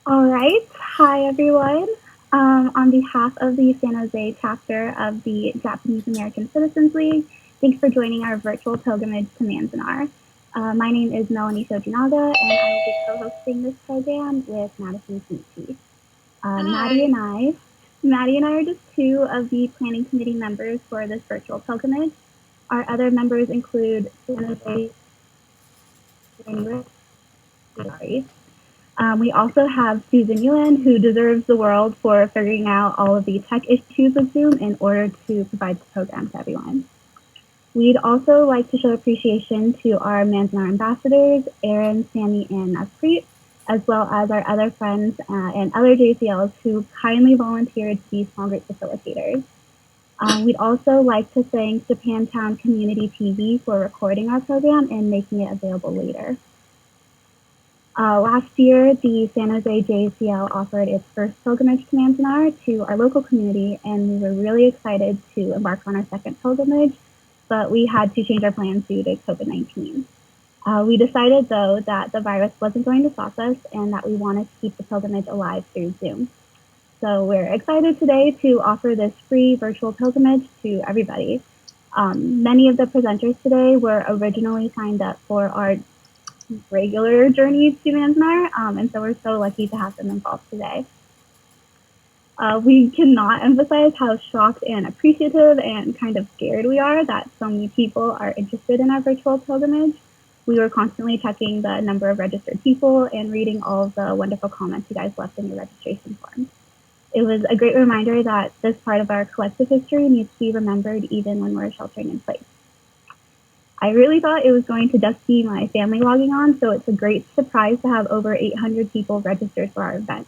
All right. Hi, everyone. On behalf of the San Jose chapter of the Japanese American Citizens League, thanks for joining our virtual pilgrimage to Manzanar. My name is Melanie Shojinaga, and I will be co-hosting this program with Madison Kenichi. Hi. Maddie and I are just two of the planning committee members for this virtual pilgrimage. Our other members include San Jose we also have Susan Yuen, who deserves the world for figuring out all of the tech issues with Zoom in order to provide the program to everyone. We'd also like to show appreciation to our Manzanar ambassadors, Aaron, Sammy, and Naspreet, as well as our other friends and other JCLs who kindly volunteered to be small group facilitators. We'd also like to thank Japantown Community TV for recording our program and making it available later. Last year, the San Jose JACL offered its first pilgrimage to Manzanar to our local community, and we were really excited to embark on our second pilgrimage, but we had to change our plans due to COVID-19. We decided, though, that the virus wasn't going to stop us and that we wanted to keep the pilgrimage alive through Zoom. So we're excited today to offer this free virtual pilgrimage to everybody. Many of the presenters today were originally signed up for our regular journey to Manzanar, and so we're so lucky to have them involved today. We cannot emphasize how shocked and appreciative and kind of scared we are that so many people are interested in our virtual pilgrimage. We were constantly checking the number of registered people and reading all of the wonderful comments you guys left in your registration form. It was a great reminder that this part of our collective history needs to be remembered even when we're sheltering in place. I really thought it was going to just be my family logging on, so it's a great surprise to have over 800 people registered for our event.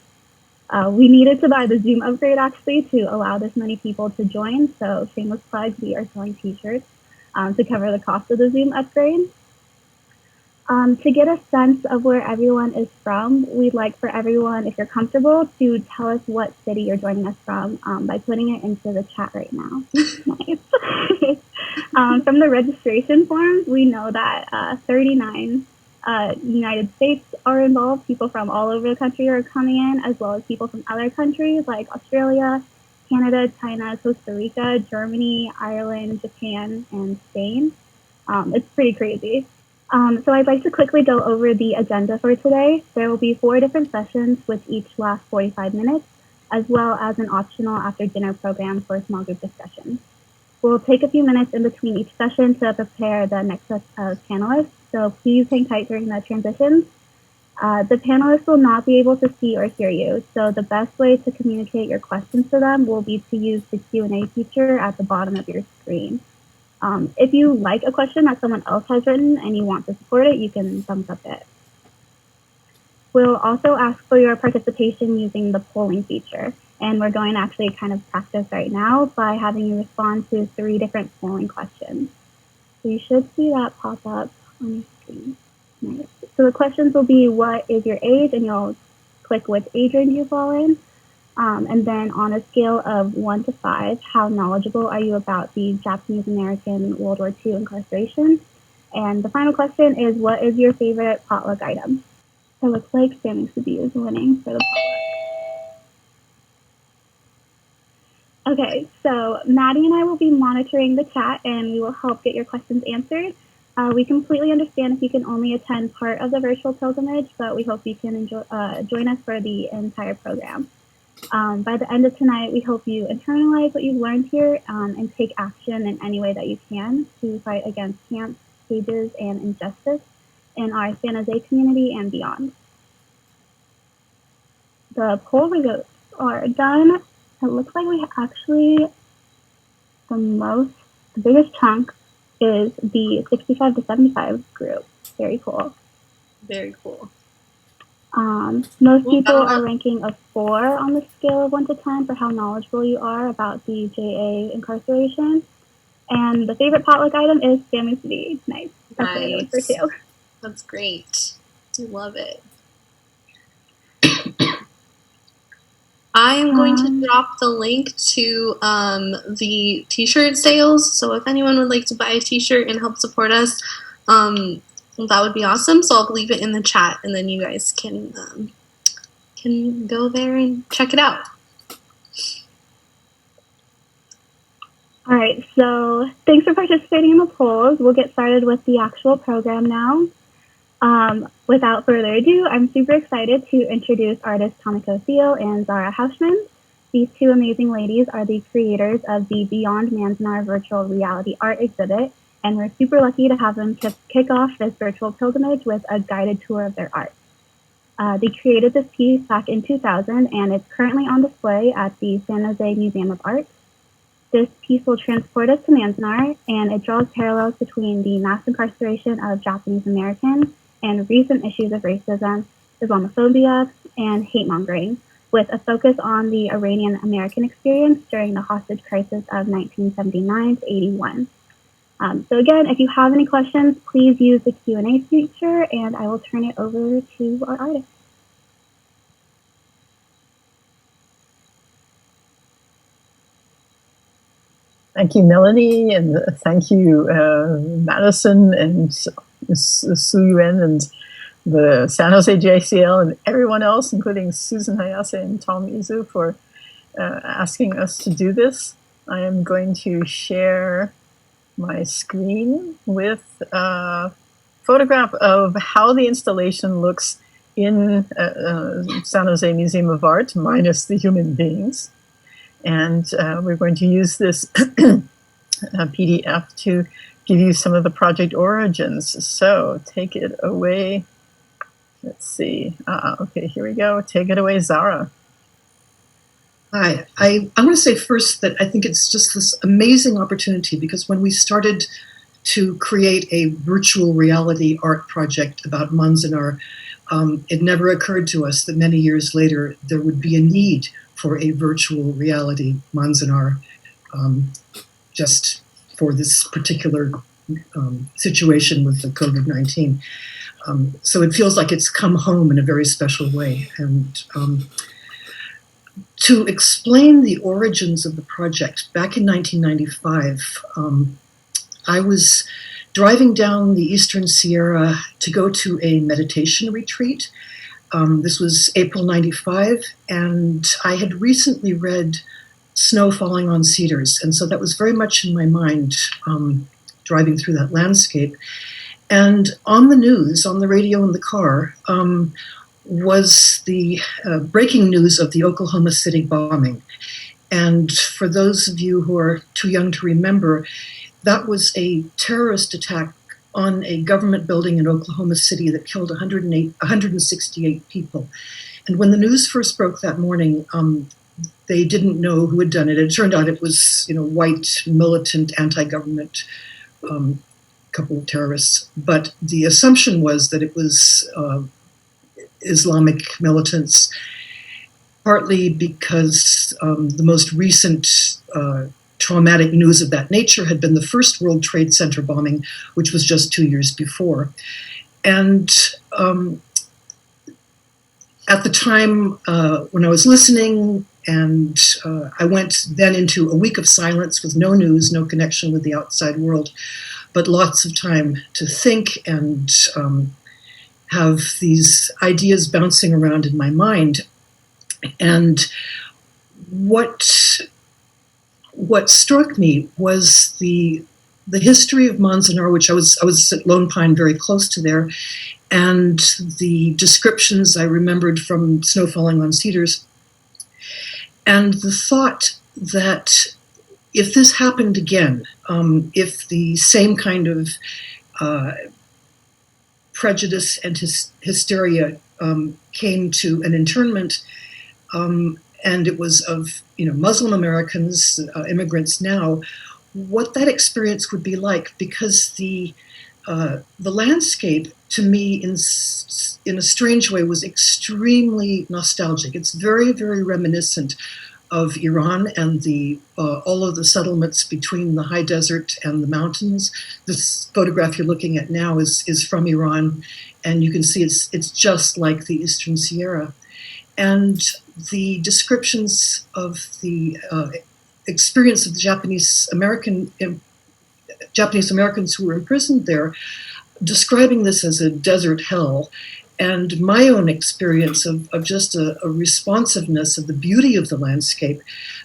We needed to buy the Zoom upgrade actually to allow this many people to join, so shameless plug, we are selling t-shirts to cover the cost of the Zoom upgrade. To get a sense of where everyone is from, we'd like for everyone, if you're comfortable, to tell us what city you're joining us from by putting it into the chat right now. Nice. From the registration forms, we know that 39 United States are involved. People from all over the country are coming in, as well as people from other countries like Australia, Canada, China, Costa Rica, Germany, Ireland, Japan, and Spain. It's pretty crazy. So I'd like to quickly go over the agenda for today. There will be 4 different sessions, which each last 45 minutes, as well as an optional after-dinner program for small group discussions. We'll take a few minutes in between each session to prepare the next set of panelists, so please hang tight during the transitions. The panelists will not be able to see or hear you, so the best way to communicate your questions to them will be to use the Q&A feature at the bottom of your screen. If you like a question that someone else has written and you want to support it, you can thumbs up it. We'll also ask for your participation using the polling feature, and we're going to actually kind of practice right now by having you respond to 3 different polling questions. So you should see that pop up on your screen. Nice. So the questions will be, what is your age? And you'll click which age range you fall in. And then on a scale of 1 to 5, how knowledgeable are you about the Japanese American World War II incarceration? And the final question is, what is your favorite potluck item? It looks like Sammy Subi is winning for the potluck. Okay, so Maddie and I will be monitoring the chat and we will help get your questions answered. We completely understand if you can only attend part of the virtual pilgrimage, but we hope you can join us for the entire program. By the end of tonight, we hope you internalize what you've learned here and take action in any way that you can to fight against camps, cages, and injustice in our San Jose community and beyond. The poll results are done. It looks like we actually, the biggest chunk is the 65 to 75 group. Very cool. Very cool. Most people are ranking a 4 on the scale of 1 to 10 for how knowledgeable you are about the JA incarceration. And the favorite potluck item is family food. Nice. That's what I know for 2. That's great. I love it. I am going to drop the link to the t-shirt sales. So if anyone would like to buy a t-shirt and help support us, that would be awesome. So I'll leave it in the chat and then you guys can can go there and check it out. All right, so thanks for participating in the polls. We'll get started with the actual program now. Without further ado, I'm super excited to introduce artists Tamiko Thiel and Zara Houshmand. These two amazing ladies are the creators of the Beyond Manzanar virtual reality art exhibit, and we're super lucky to have them kick off this virtual pilgrimage with a guided tour of their art. They created this piece back in 2000, and it's currently on display at the San Jose Museum of Art. This piece will transport us to Manzanar, and it draws parallels between the mass incarceration of Japanese Americans and recent issues of racism, Islamophobia, and hate-mongering, with a focus on the Iranian American experience during the hostage crisis of 1979 to 81. So again, if you have any questions, please use the Q&A feature, and I will turn it over to our artists. Thank you, Melanie, and thank you, Madison and Su Yuen and the San Jose JACL and everyone else, including Susan Hayase and Tom Izu, for asking us to do this. I am going to share my screen with a photograph of how the installation looks in San Jose Museum of Art, minus the human beings. And we're going to use this PDF to give you some of the project origins. So take it away. Let's see. Okay, here we go. Take it away, Zara. Hi. I want to say first that I think it's just this amazing opportunity, because when we started to create a virtual reality art project about Manzanar, it never occurred to us that many years later there would be a need for a virtual reality Manzanar, just for this particular situation with the COVID-19. So it feels like it's come home in a very special way. And to explain the origins of the project, back in 1995, I was driving down the Eastern Sierra to go to a meditation retreat. This was April 95, and I had recently read Snow Falling on Cedars, and so that was very much in my mind, driving through that landscape. And on the news, on the radio in the car, was the breaking news of the Oklahoma City bombing. And for those of you who are too young to remember, that was a terrorist attack on a government building in Oklahoma City that killed 168 people. And when the news first broke that morning, they didn't know who had done it. It turned out it was, white, militant, anti-government couple of terrorists. But the assumption was that it was Islamic militants, partly because the most recent traumatic news of that nature had been the first World Trade Center bombing, which was just 2 years before. And at the time when I was listening, and I went then into a week of silence with no news, no connection with the outside world, but lots of time to think and have these ideas bouncing around in my mind. And what struck me was the history of Manzanar, which I was at Lone Pine, very close to there, and the descriptions I remembered from Snow Falling on Cedars, and the thought that if this happened again, if the same kind of prejudice and hysteria came to an internment, and it was of Muslim Americans, immigrants now, what that experience would be like, because the landscape to me in a strange way was extremely nostalgic. It's very, very reminiscent of Iran and all of the settlements between the high desert and the mountains. This photograph you're looking at now is from Iran, and you can see it's just like the Eastern Sierra. And the descriptions of the experience of the Japanese Americans who were imprisoned there, describing this as a desert hell, and my own experience of just a responsiveness of the beauty of the landscape,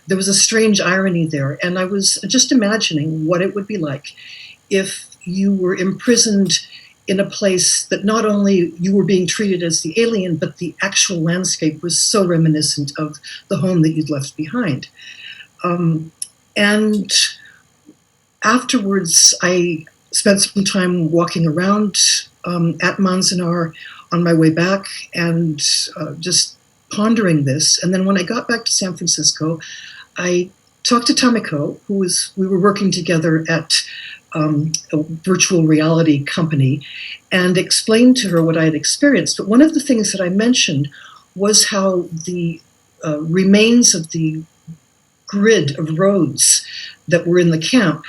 there was a strange irony there. And I was just imagining what it would be like if you were imprisoned in a place that not only you were being treated as the alien, but the actual landscape was so reminiscent of the home that you'd left behind. And afterwards, I spent some time walking around at Manzanar on my way back and just pondering this. And then when I got back to San Francisco, I talked to Tamiko, we were working together at a virtual reality company, and explained to her what I had experienced. But one of the things that I mentioned was how the remains of the grid of roads that were in the camp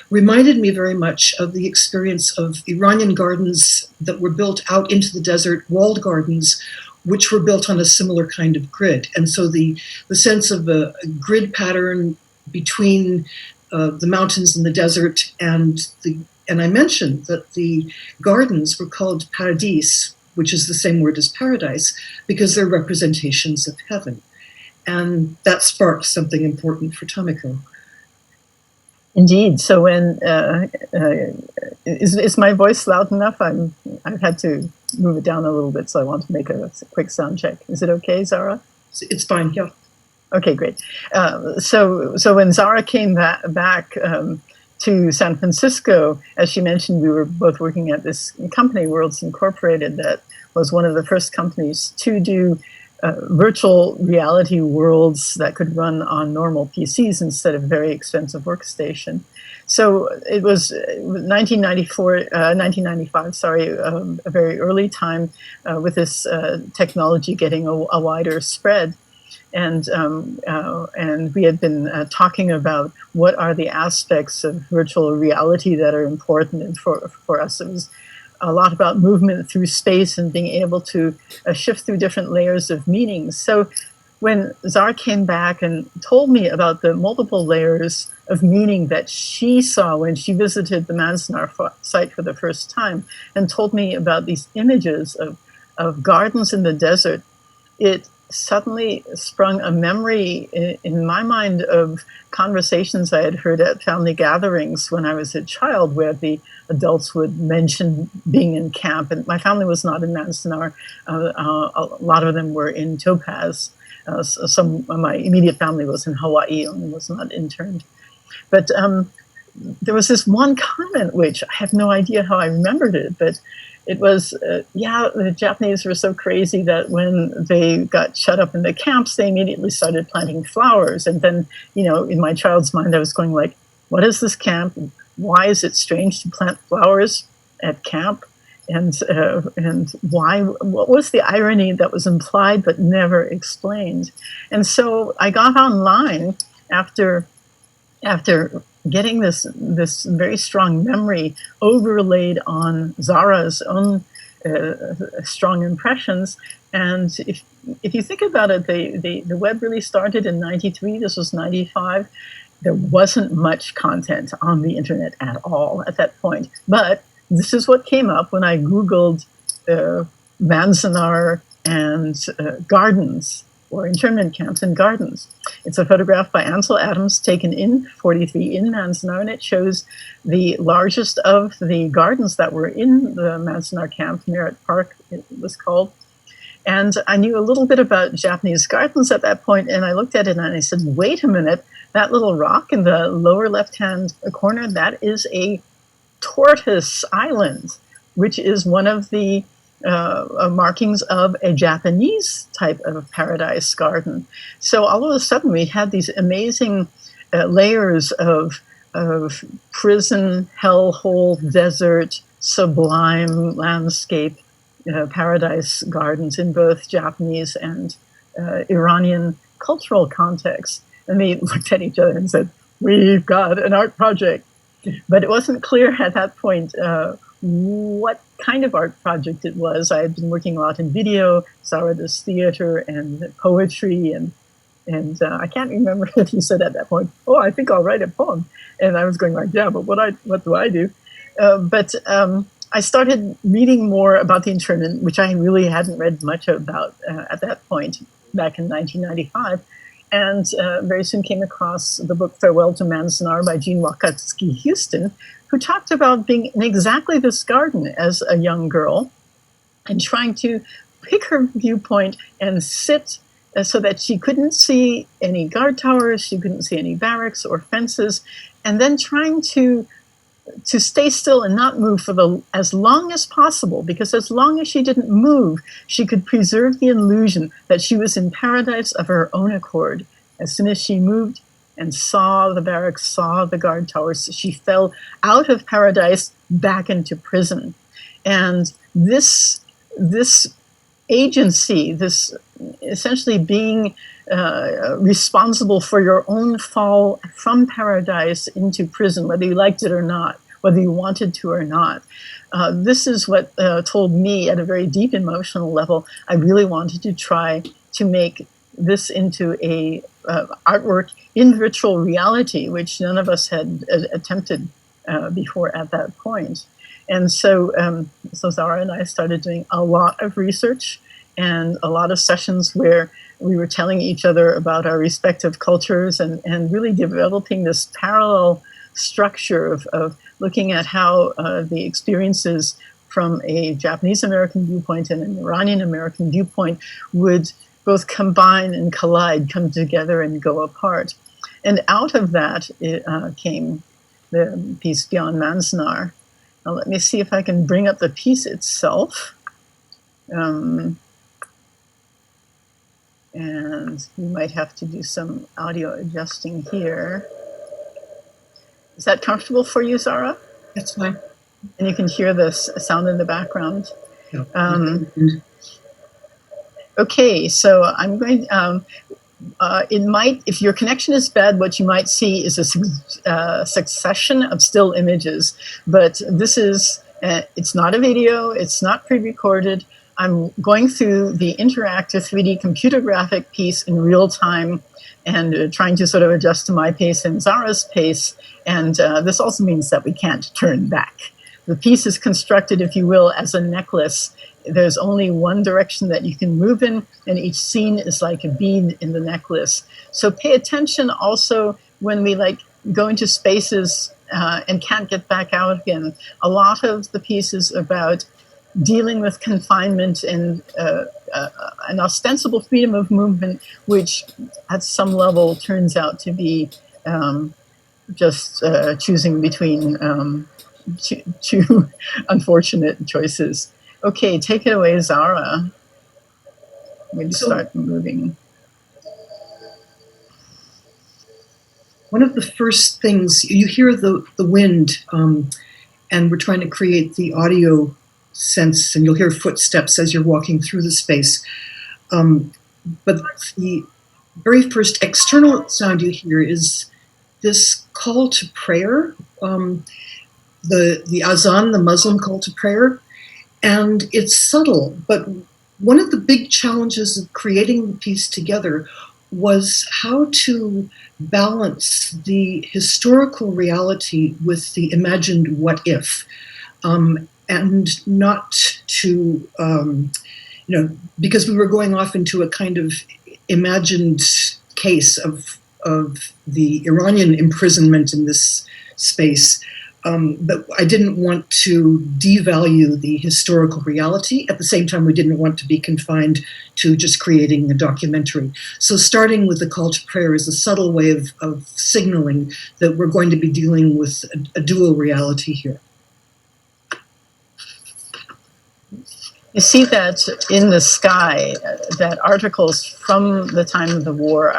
reminded me very much of the experience of Iranian gardens that were built out into the desert, walled gardens, which were built on a similar kind of grid. And so the sense of a grid pattern between the mountains and the desert, and I mentioned that the gardens were called paradis, which is the same word as paradise, because they're representations of heaven. And that sparked something important for Tamiko. Indeed. So when is my voice loud enough? I've had to move it down a little bit, so I want to make a quick sound check. Is it okay, Zara? It's fine. Yeah. Okay, great. So when Zara came back to San Francisco, as she mentioned, we were both working at this company, Worlds Incorporated, that was one of the first companies to do virtual reality worlds that could run on normal PCs instead of very expensive workstation. So it was 1995, a very early time with this technology getting a wider spread. And we had been talking about what are the aspects of virtual reality that are important. And for us, it was a lot about movement through space and being able to shift through different layers of meanings. So when Zara came back and told me about the multiple layers of meaning that she saw when she visited the Manzanar site for the first time, and told me about these images of gardens in the desert, it suddenly sprung a memory in my mind of conversations I had heard at family gatherings when I was a child, where the adults would mention being in camp. And my family was not in Manzanar. A lot of them were in Topaz. Some of my immediate family was in Hawaii and was not interned. But there was this one comment, which I have no idea how I remembered it, but it was, the Japanese were so crazy that when they got shut up in the camps, they immediately started planting flowers. And then, in my child's mind, I was going like, what is this camp? Why is it strange to plant flowers at camp? And why? What was the irony that was implied but never explained? And so I got online after getting this very strong memory overlaid on Zara's own strong impressions. And if you think about it, the web really started in 93. This was 95. There wasn't much content on the internet at all at that point. But this is what came up when I Googled Manzanar and gardens, or internment camps and gardens. It's a photograph by Ansel Adams taken in 43 in Manzanar, and it shows the largest of the gardens that were in the Manzanar camp. Merritt Park, it was called. And I knew a little bit about Japanese gardens at that point, and I looked at it and I said, wait a minute, that little rock in the lower left-hand corner, that is a tortoise island, which is one of the markings of a Japanese type of paradise garden. So all of a sudden we had these amazing layers of prison, hellhole, desert, sublime landscape, paradise gardens in both Japanese and Iranian cultural contexts. And we looked at each other and said, we've got an art project. But it wasn't clear at that point what kind of art project it was. I had been working a lot in video, Zara does theater and poetry, and I can't remember if you said at that point, oh, I think I'll write a poem. And I was going like, yeah, but what do I do? But I started reading more about the internment, which I really hadn't read much about at that point, back in 1995. And very soon came across the book Farewell to Manzanar by Jean Wakatsky Houston, who talked about being in exactly this garden as a young girl and trying to pick her viewpoint and sit so that she couldn't see any guard towers, she couldn't see any barracks or fences, and then trying to stay still and not move for as long as possible, because as long as she didn't move, she could preserve the illusion that she was in paradise of her own accord. As soon as she moved and saw the barracks, saw the guard towers, she fell out of paradise back into prison. And this agency, this essentially being responsible for your own fall from paradise into prison, whether you liked it or not, whether you wanted to or not. This is what told me at a very deep emotional level, I really wanted to try to make this into a artwork in virtual reality, which none of us had attempted before at that point. And so Zara and I started doing a lot of research and a lot of sessions where we were telling each other about our respective cultures and really developing this parallel structure of looking at how the experiences from a Japanese American viewpoint and an Iranian American viewpoint would both combine and collide, come together and go apart. And out of that came the piece Beyond Manzanar. Now let me see if I can bring up the piece itself. And we might have to do some audio adjusting here. Is that comfortable for you, Zara? That's fine. And you can hear the sound in the background. Yeah. Okay, so I'm going. It might, if your connection is bad, what you might see is a succession of still images. But this is, it's not a video, it's not pre-recorded. I'm going through the interactive 3D computer graphic piece in real time and trying to sort of adjust to my pace and Zara's pace. And this also means that we can't turn back. The piece is constructed, if you will, as a necklace. There's only one direction that you can move in, and each scene is like a bead in the necklace. So pay attention also when we go into spaces and can't get back out again. A lot of the piece is about dealing with confinement and an ostensible freedom of movement, which at some level turns out to be just choosing between two unfortunate choices. Okay, take it away, Zara. Maybe start moving. One of the first things, you hear the wind, and we're trying to create the audio sense, and you'll hear footsteps as you're walking through the space. But the very first external sound you hear is this call to prayer, the azan, the Muslim call to prayer. And it's subtle, but one of the big challenges of creating the piece together was how to balance the historical reality with the imagined what if, and not to, because we were going off into a kind of imagined case of the Iranian imprisonment in this space. But I didn't want to devalue the historical reality. At the same time, we didn't want to be confined to just creating a documentary. So starting with the call to prayer is a subtle way of signaling that we're going to be dealing with a dual reality here. You see that in the sky, that articles from the time of the war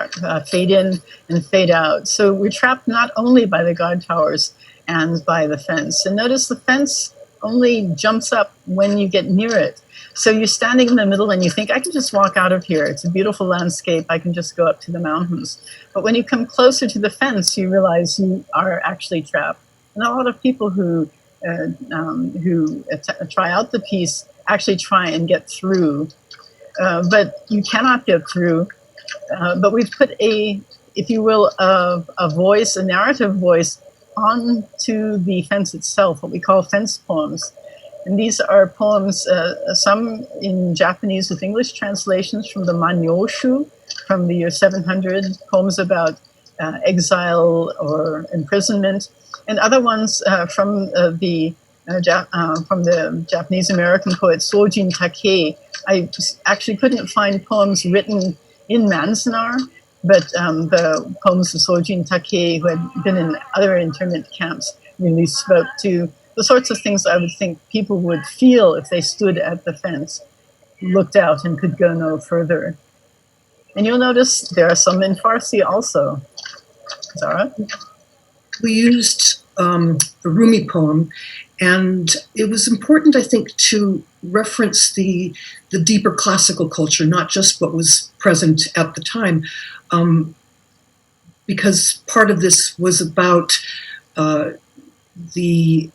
fade in and fade out. So we're trapped not only by the guard towers and by the fence. And notice the fence only jumps up when you get near it. So you're standing in the middle and you think, I can just walk out of here. It's a beautiful landscape. I can just go up to the mountains. But when you come closer to the fence, you realize you are actually trapped. And a lot of people who try out the piece actually try and get through. But you cannot get through. But we've put if you will, a voice, a narrative voice, onto the fence itself, what we call fence poems. And these are poems, some in Japanese with English translations from the Manyoshu from the year 700, poems about exile or imprisonment, and other ones from the Japanese American poet Sojin Takei. I actually couldn't find poems written in Manzanar, but the poems of Sojin Takei, who had been in other internment camps, really spoke to the sorts of things I would think people would feel if they stood at the fence, looked out, and could go no further. And you'll notice there are some in Farsi also. Zara? We used a Rumi poem, and it was important, I think, to reference the deeper classical culture, not just what was present at the time, because part of this was about the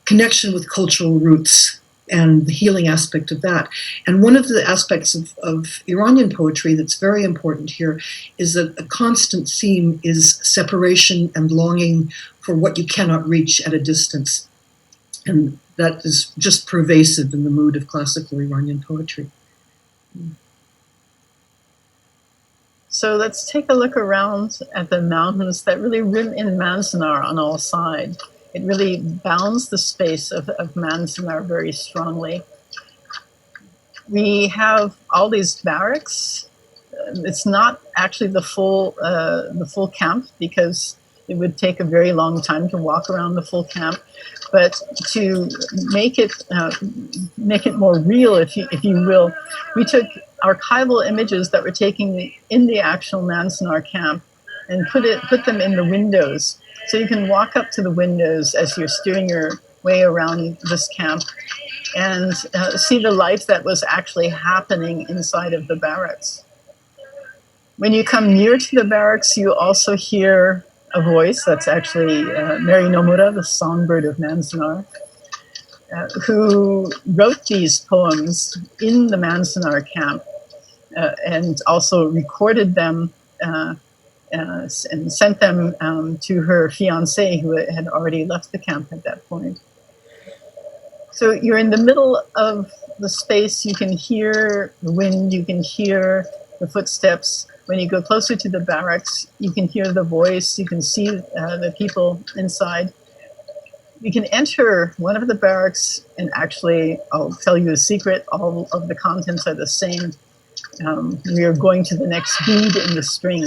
connection with cultural roots and the healing aspect of that. And one of the aspects of Iranian poetry that's very important here is that a constant theme is separation and longing for what you cannot reach at a distance. And that is just pervasive in the mood of classical Iranian poetry. So let's take a look around at the mountains that really rim in Manzanar on all sides. It really bounds the space of Manzanar very strongly. We have all these barracks. It's not actually the full camp, because it would take a very long time to walk around the full camp. But to make it more real, if you will, we took archival images that were taken in the actual Manzanar camp and put them in the windows. So you can walk up to the windows as you're steering your way around this camp and see the life that was actually happening inside of the barracks. When you come near to the barracks, you also hear a voice. That's actually Mary Nomura, the songbird of Manzanar, who wrote these poems in the Manzanar camp and also recorded them and sent them to her fiancé, who had already left the camp at that point. So you're in the middle of the space. You can hear the wind, you can hear the footsteps. When you go closer to the barracks, you can hear the voice, you can see the people inside. You can enter one of the barracks, and actually, I'll tell you a secret, all of the contents are the same. We are going to the next bead in the string.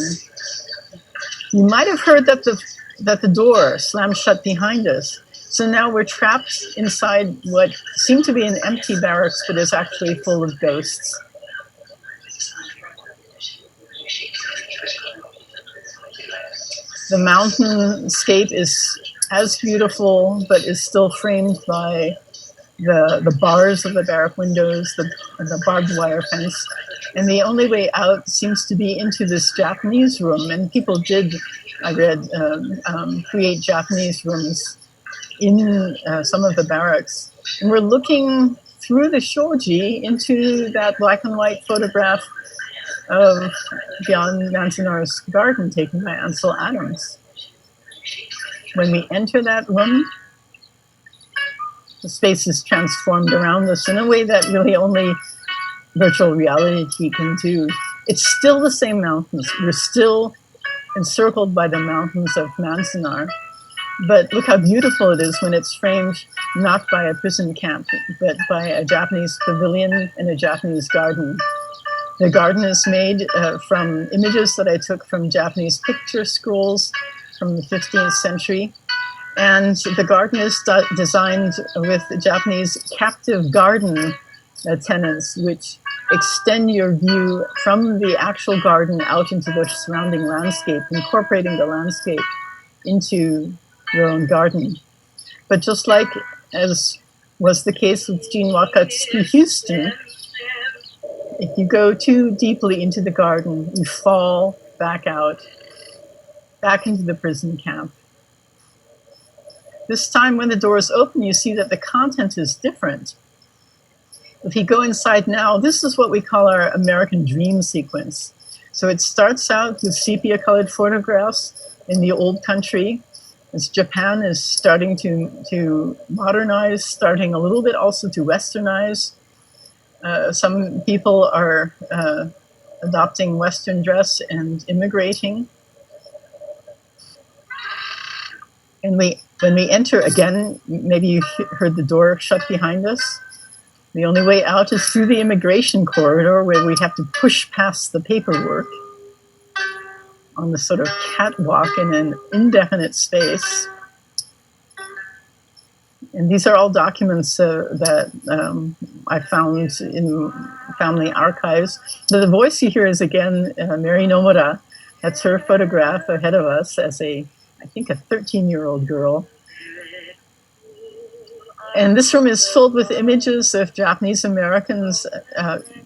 You might have heard that the door slammed shut behind us. So now we're trapped inside what seemed to be an empty barracks, but is actually full of ghosts. The mountainscape is as beautiful, but is still framed by the bars of the barrack windows, the barbed wire fence. And the only way out seems to be into this Japanese room. And people did, I read, create Japanese rooms in some of the barracks. And we're looking through the shoji into that black and white photograph of John Manzanar's garden taken by Ansel Adams. When we enter that room, the space is transformed around us in a way that really only virtual reality can do. It's still the same mountains. We're still encircled by the mountains of Manzanar. But look how beautiful it is when it's framed not by a prison camp, but by a Japanese pavilion and a Japanese garden. The garden is made from images that I took from Japanese picture scrolls from the 15th century. And the garden is designed with Japanese captive garden tenants, which extend your view from the actual garden out into the surrounding landscape, incorporating the landscape into your own garden. But just like as was the case with Gene Wakatsuki Houston, if you go too deeply into the garden, you fall back out, back into the prison camp. This time when the doors open, you see that the content is different. If you go inside now, this is what we call our American dream sequence. So it starts out with sepia-colored photographs in the old country, as Japan is starting to modernize, starting a little bit also to westernize. Some people are adopting Western dress and immigrating. And when we enter again, maybe you heard the door shut behind us. The only way out is through the immigration corridor, where we have to push past the paperwork on the sort of catwalk in an indefinite space. And these are all documents that I found in family archives. The voice you hear is again Mary Nomura. That's her photograph ahead of us as I think a 13-year-old girl. And this room is filled with images of Japanese Americans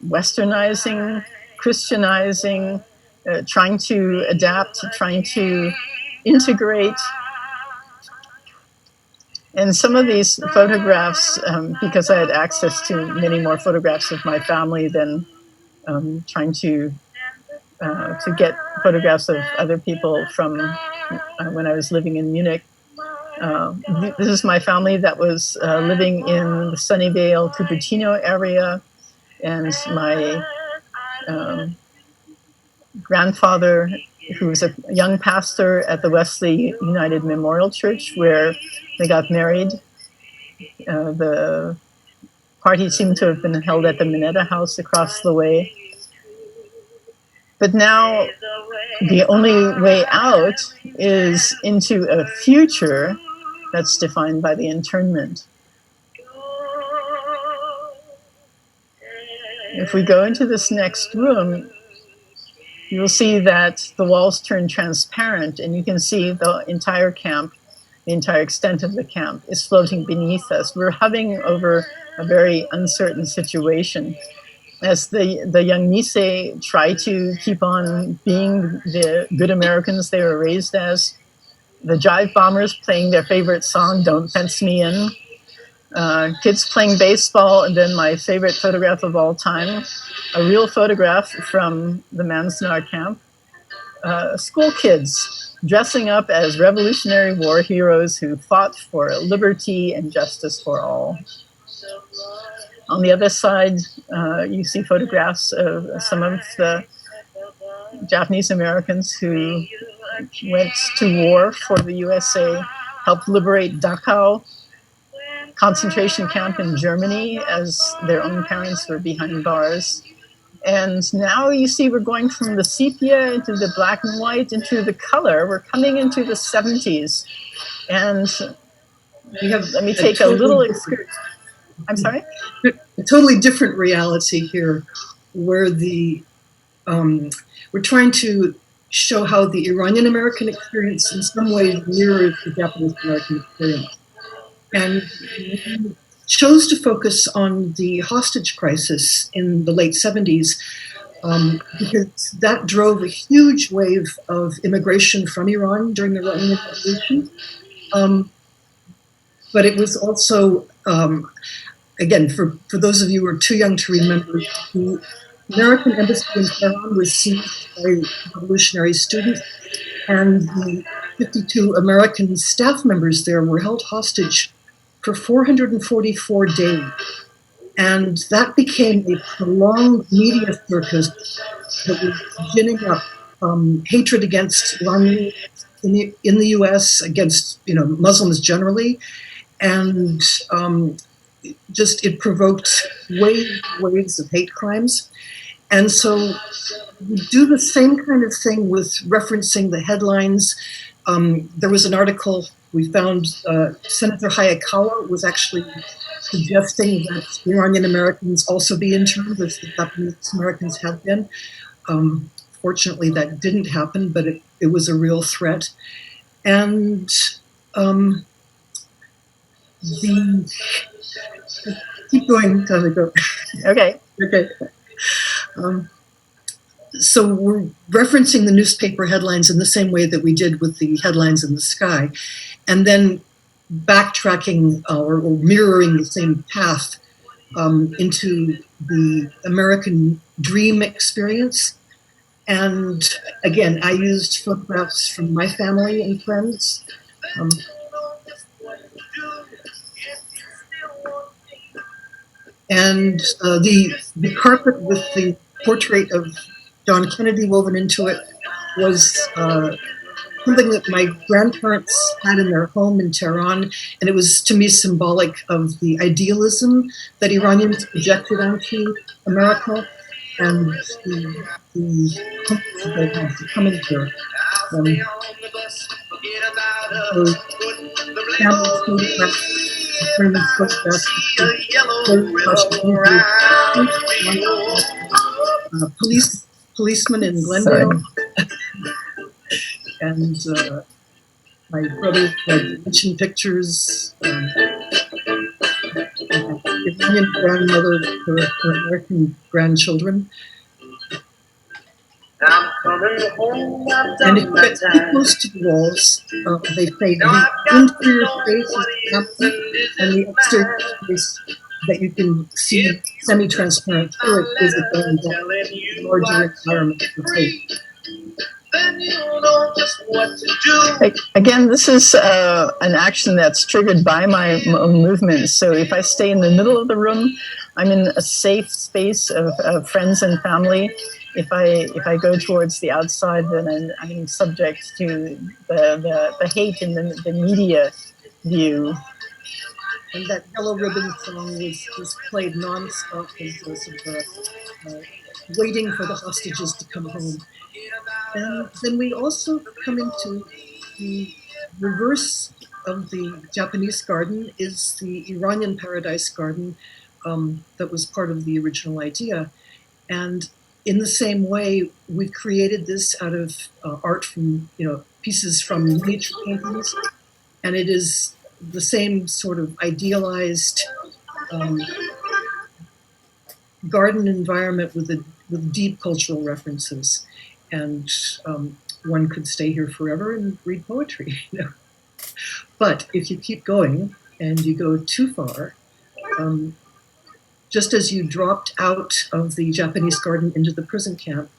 westernizing, Christianizing, trying to adapt, trying to integrate. And some of these photographs, because I had access to many more photographs of my family than trying to get photographs of other people from when I was living in Munich. This is my family that was living in the Sunnyvale, Cupertino area, and my grandfather, who was a young pastor at the Wesley United Memorial Church, where they got married. The party seemed to have been held at the Minetta House across the way. But now the only way out is into a future that's defined by the internment. If we go into this next room, you'll see that the walls turn transparent, and you can see the entire camp, the entire extent of the camp is floating beneath us. We're hovering over a very uncertain situation. As the young Nisei try to keep on being the good Americans they were raised as, the jive bombers playing their favorite song, Don't Fence Me In, kids playing baseball, and then my favorite photograph of all time, a real photograph from the Manzanar camp, school kids dressing up as Revolutionary War heroes who fought for liberty and justice for all. On the other side, you see photographs of some of the Japanese Americans who went to war for the USA, helped liberate Dachau concentration camp in Germany as their own parents were behind bars. And now you see we're going from the sepia into the black and white into the color. We're coming into the 70s. And let me take a little excursion. I'm sorry? A totally different reality here, where we're trying to show how the Iranian American experience in some ways mirrors the Japanese American experience. And we chose to focus on the hostage crisis in the late 70s because that drove a huge wave of immigration from Iran during the Iranian Revolution. But it was also, again, for those of you who are too young to remember, the American embassy in Tehran was seized by revolutionary students, and the 52 American staff members there were held hostage for 444 days. And that became a prolonged media circus that was ginning up hatred against Iranians in the US, against Muslims generally, and just it provoked waves of hate crimes. And so we do the same kind of thing with referencing the headlines. There was an article we found, Senator Hayakawa was actually suggesting that Iranian Americans also be interned, as the Japanese Americans have been. Fortunately, that didn't happen, but it was a real threat. And keep going, Tamiko. Okay. Okay. So we're referencing the newspaper headlines in the same way that we did with the headlines in the sky, and then backtracking or mirroring the same path into the American dream experience. And again, I used photographs from my family and friends And the carpet with the portrait of John Kennedy woven into it was something that my grandparents had in their home in Tehran, and it was to me symbolic of the idealism that Iranians projected onto America and the hope that they had for coming here. So families turn these photographs policeman in Glendale. And my brother's graduation pictures, Iranian grandmother, her American grandchildren. And if you get too close to the walls, they say the interior space is empty and the exterior space that you can see semi-transparent through it is again the larger environment for faith. Again, this is an action that's triggered by my own movement. So if I stay in the middle of the room, I'm in a safe space of friends and family. If I go towards the outside, then I'm subject to the hate in the media view. And that Yellow Ribbon song was played nonstop because of the waiting for the hostages to come home. And then we also come into the reverse of the Japanese garden is the Iranian Paradise Garden that was part of the original idea. And in the same way, we've created this out of art from, pieces from nature paintings. And it is the same sort of idealized garden environment with deep cultural references. And one could stay here forever and read poetry. But if you keep going and you go too far, just as you dropped out of the Japanese garden into the prison camp,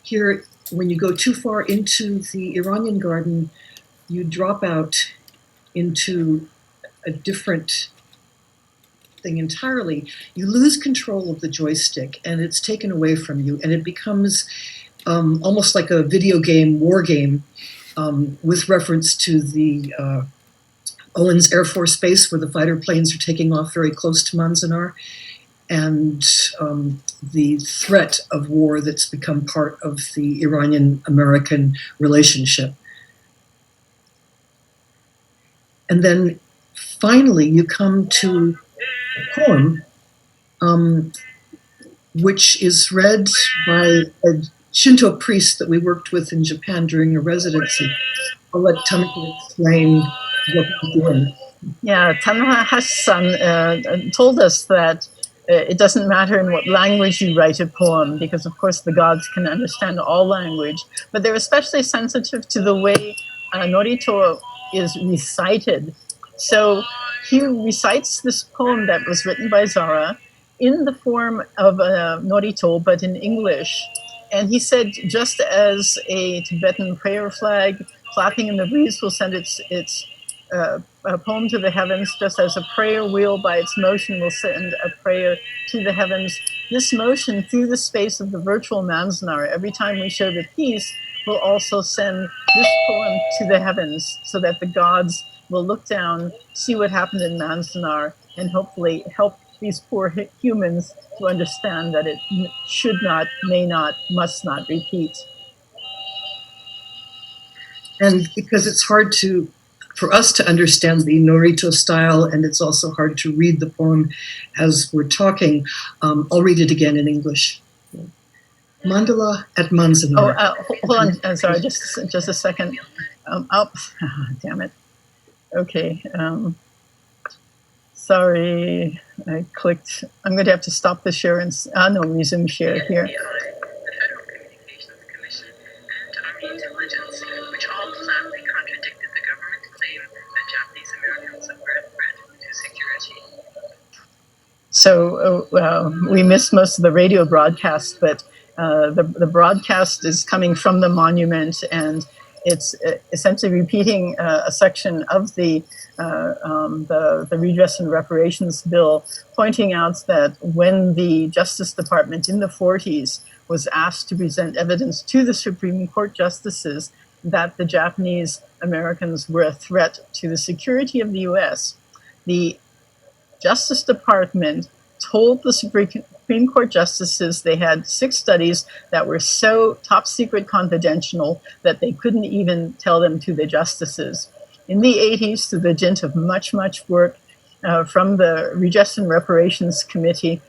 here, when you go too far into the Iranian garden, you drop out into a different thing entirely. You lose control of the joystick and it's taken away from you, and it becomes almost like a video game, war game, with reference to the Owens Air Force Base where the fighter planes are taking off very close to Manzanar, and the threat of war that's become part of the Iranian American relationship. And then finally you come to a poem which is read by a Shinto priest that we worked with in Japan during a residency. I'll let Tamiko explain what he's doing. Yeah, Zara Houshmand told us that it doesn't matter in what language you write a poem, because of course the gods can understand all language, but they're especially sensitive to the way Norito is recited. So he recites this poem that was written by Zara in the form of Norito, but in English. And he said, just as a Tibetan prayer flag flapping in the breeze will send its a poem to the heavens, just as a prayer wheel by its motion will send a prayer to the heavens. This motion through the space of the virtual Manzanar, every time we show the piece, will also send this poem to the heavens, so that the gods will look down, see what happened in Manzanar, and hopefully help these poor humans to understand that it should not, may not, must not repeat. And because it's hard for us to understand the Norito style, and it's also hard to read the poem as we're talking, I'll read it again in English. Mandala at Manzanar. Hold on, I'm sorry, just a second. Damn it. Okay, sorry, I clicked. I'm going to have to stop the share and, no, resume share here. Which all flatly contradicted the government's claim that Japanese Americans were a threat to security. So we missed most of the radio broadcast, but the broadcast is coming from the monument, and it's essentially repeating a section of the redress and reparations bill, pointing out that when the Justice Department in the 40s was asked to present evidence to the Supreme Court justices that the Japanese Americans were a threat to the security of the US, the Justice Department told the Supreme Court justices they had 6 studies that were so top secret confidential that they couldn't even tell them to the justices. In the 80s, through the dint of much work from the Redress and Reparations Committee,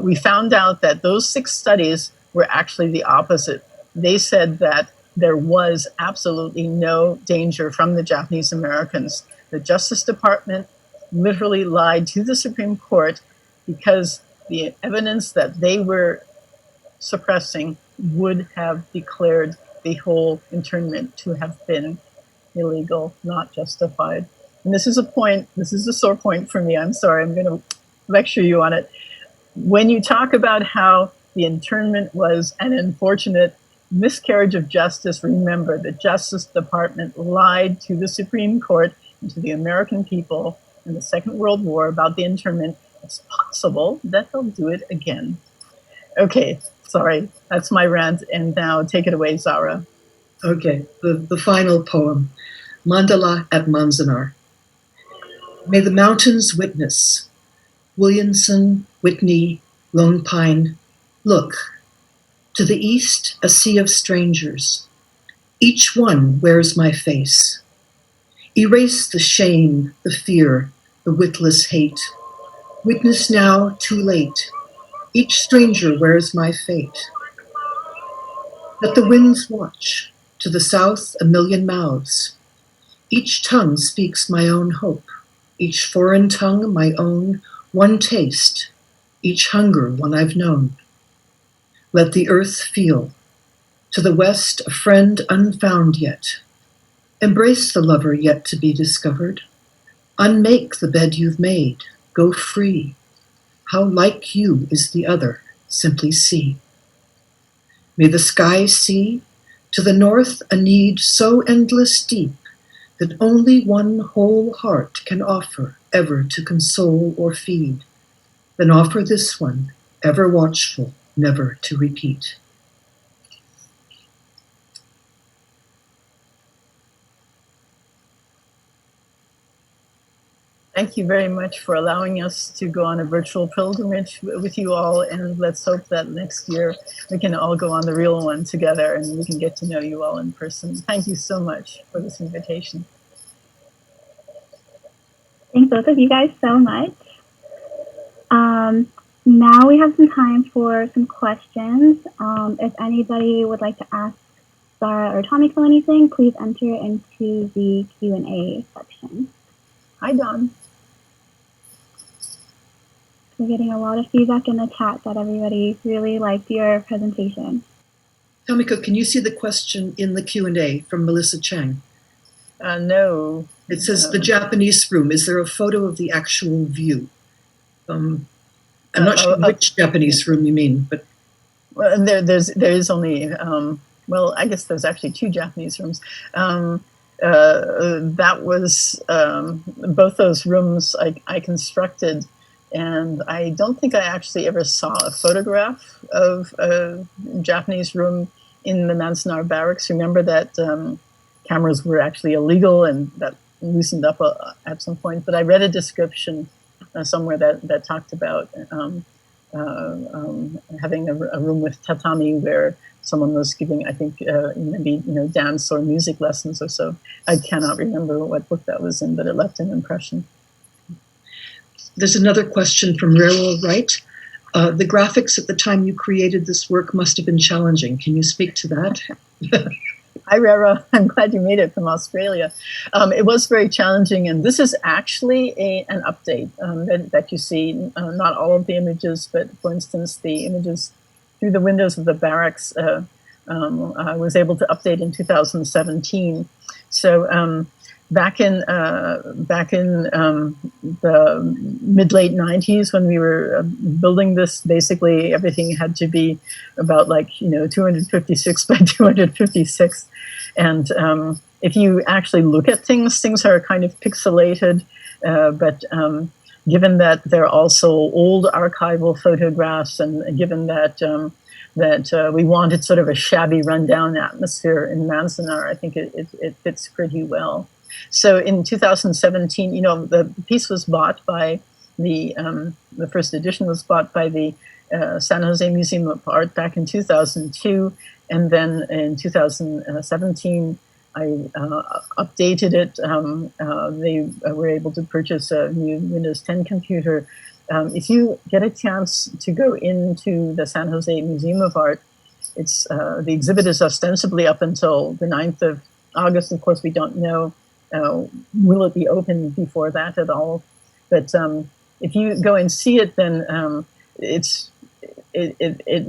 we found out that those 6 studies were actually the opposite. They said that there was absolutely no danger from the Japanese Americans. The Justice Department literally lied to the Supreme Court because the evidence that they were suppressing would have declared the whole internment to have been illegal, not justified. And this is a sore point for me. I'm sorry, I'm going to lecture you on it. When you talk about how the internment was an unfortunate miscarriage of justice, remember the Justice Department lied to the Supreme Court and to the American people in the Second World War about the internment. It's possible that they'll do it again. Okay, sorry, that's my rant, and now take it away, Zara. Okay, the final poem, Mandala at Manzanar. May the mountains witness, Williamson, Whitney, Lone Pine, look, to the east a sea of strangers. Each one wears my face. Erase the shame, the fear, the witless hate. Witness now, too late. Each stranger wears my fate. Let the winds watch. To the south, a million mouths. Each tongue speaks my own hope. Each foreign tongue, my own. One taste. Each hunger, one I've known. Let the earth feel. To the west, a friend unfound yet. Embrace the lover yet to be discovered. Unmake the bed you've made. Go free. How like you is the other, simply see. May the sky see, to the north a need so endless deep that only one whole heart can offer ever to console or feed. Then offer this one, ever watchful, never to repeat. Thank you very much for allowing us to go on a virtual pilgrimage with you all, and let's hope that next year we can all go on the real one together and we can get to know you all in person. Thank you so much for this invitation. Thanks both of you guys so much. Now we have some time for some questions. If anybody would like to ask Zara or Tamiko anything, please enter it into the Q&A section. Hi, Dawn. We're getting a lot of feedback in the chat that everybody really liked your presentation. Tamiko, can you see the question in the Q&A from Melissa Chang? No. It says the Japanese room. Is there a photo of the actual view? I'm not sure which Japanese room you mean, but well, there is only well, I guess there's actually 2 Japanese rooms. That was both those rooms I constructed, and I don't think I actually ever saw a photograph of a Japanese room in the Manzanar barracks. Remember that cameras were actually illegal, and that loosened up at some point. But I read a description somewhere that talked about having a room with tatami where someone was giving, I think, maybe dance or music lessons or so. I cannot remember what book that was in, but it left an impression. There's another question from Rero Wright. The graphics at the time you created this work must have been challenging. Can you speak to that? Hi, Rero. I'm glad you made it from Australia. It was very challenging, and this is actually an update that you see. Not all of the images, but for instance, the images through the windows of the barracks I was able to update in 2017. So back in the mid-late 90s, when we were building this, basically everything had to be about 256 by 256, and if you actually look at things are kind of pixelated, but given that they're also old archival photographs, and given that we wanted sort of a shabby, rundown atmosphere in Manzanar, I think it fits pretty well. So in 2017, the piece was bought by the first edition was bought by the San Jose Museum of Art back in 2002, and then in 2017, I updated it. They were able to purchase a new Windows 10 computer. If you get a chance to go into the San Jose Museum of Art, it's the exhibit is ostensibly up until the 9th of August. Of course, we don't know will it be open before that at all. But if you go and see it, then it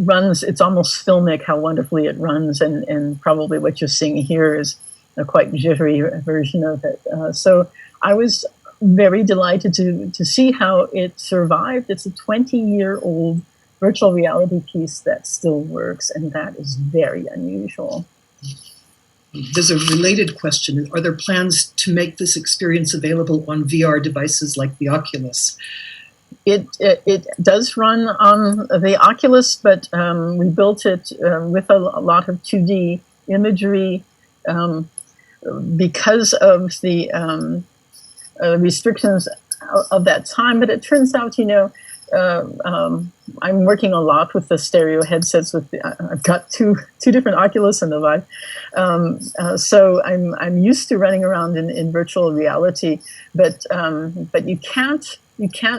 runs. It's almost filmic how wonderfully it runs, and probably what you're seeing here is a quite jittery version of it. So I was very delighted to see how it survived. It's a 20-year-old virtual reality piece that still works, and that is very unusual. There's a related question. Are there plans to make this experience available on VR devices like the Oculus? It does run on the Oculus, but we built it with a lot of 2D imagery because of the restrictions of that time. But it turns out, I'm working a lot with the stereo headsets. I've got two different Oculus and the Vive, so I'm used to running around in virtual reality. But you can't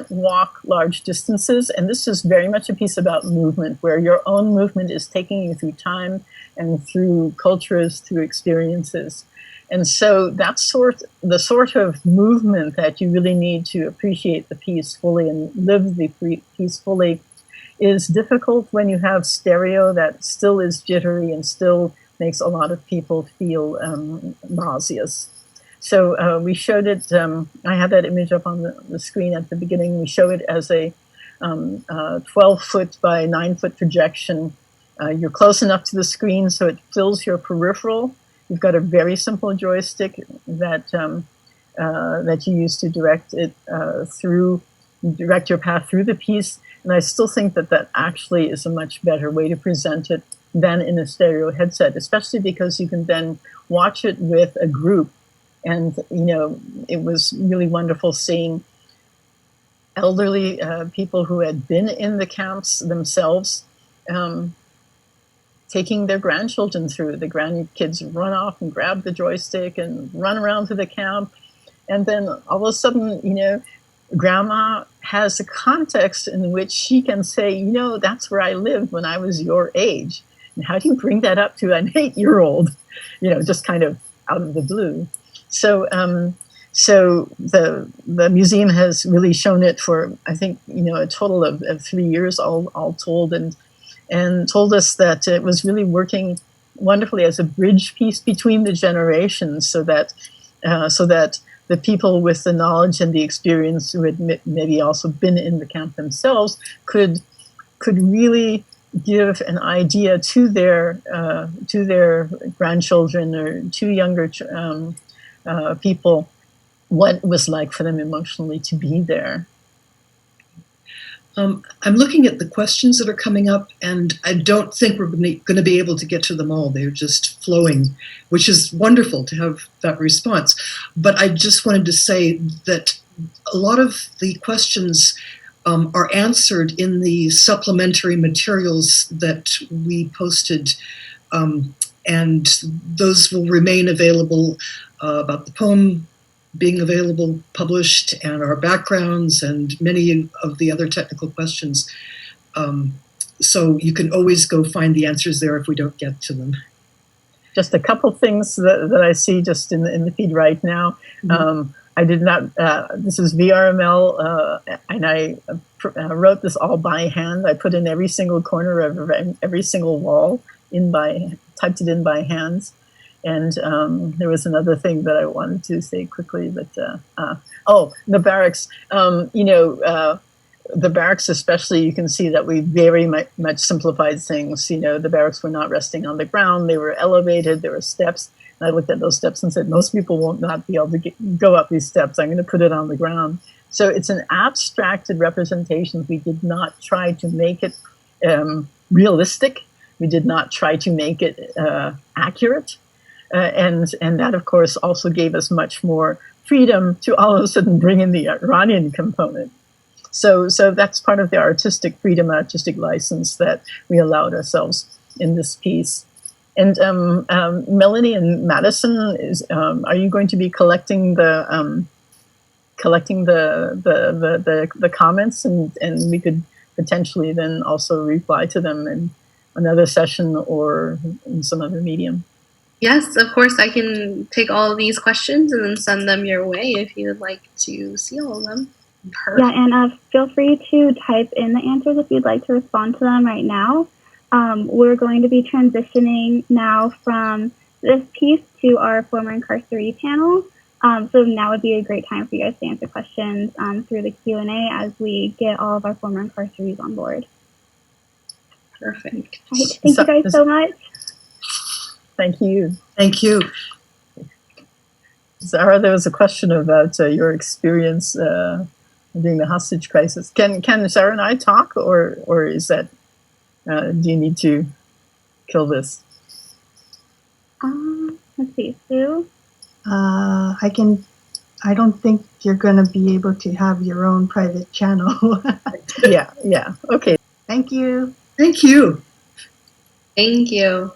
walk large distances, and this is very much a piece about movement, where your own movement is taking you through time and through cultures, through experiences. And so that's the sort of movement that you really need to appreciate the piece fully and live the piece fully is difficult when you have stereo that still is jittery and still makes a lot of people feel nauseous. So we showed it, I had that image up on the screen at the beginning. We show it as a 12-foot by 9-foot projection. You're close enough to the screen so it fills your peripheral. You've got a very simple joystick that you use to direct your path through the piece. And I still think that actually is a much better way to present it than in a stereo headset, especially because you can then watch it with a group. And, it was really wonderful seeing elderly people who had been in the camps themselves taking their grandchildren through. The grandkids run off and grab the joystick and run around to the camp. And then all of a sudden, grandma has a context in which she can say, that's where I lived when I was your age. And how do you bring that up to an 8-year-old, just kind of out of the blue? So the museum has really shown it for, I think, a total of 3 years all told, and told us that it was really working wonderfully as a bridge piece between the generations, so that the people with the knowledge and the experience who had maybe also been in the camp themselves could really give an idea to their grandchildren or to younger people what it was like for them emotionally to be there. I'm looking at the questions that are coming up, and I don't think we're going to be able to get to them all. They're just flowing, which is wonderful to have that response. But I just wanted to say that a lot of the questions are answered in the supplementary materials that we posted, and those will remain available about the poem being available, published, and our backgrounds, and many of the other technical questions. So you can always go find the answers there if we don't get to them. Just a couple things that I see just in the feed right now. Mm-hmm. I did not, this is VRML, and I wrote this all by hand. I put in every single corner of every single wall typed it in by hands. And there was another thing that I wanted to say quickly, but the barracks. The barracks, especially, you can see that we very much simplified things. The barracks were not resting on the ground; they were elevated. There were steps. And I looked at those steps and said, most people won't not be able to go up these steps. I'm going to put it on the ground. So it's an abstracted representation. We did not try to make it realistic. We did not try to make it accurate. And that, of course, also gave us much more freedom to all of a sudden bring in the Iranian component. So that's part of the artistic freedom, artistic license that we allowed ourselves in this piece. And Melanie and Madison, are you going to be collecting the comments, and we could potentially then also reply to them in another session or in some other medium? Yes, of course. I can take all of these questions and then send them your way if you would like to see all of them. Perfect. Yeah, and feel free to type in the answers if you'd like to respond to them right now. We're going to be transitioning now from this piece to our former incarceree panel. So now would be a great time for you guys to answer questions through the Q&A as we get all of our former incarcerees on board. Perfect. Right. Thank you guys so much. Thank you. Thank you. Zara, there was a question about your experience during the hostage crisis. Can Zara and I talk, or is that do you need to kill this? Let's see, Sue. I don't think you're going to be able to have your own private channel. Yeah. Okay. Thank you. Thank you. Thank you.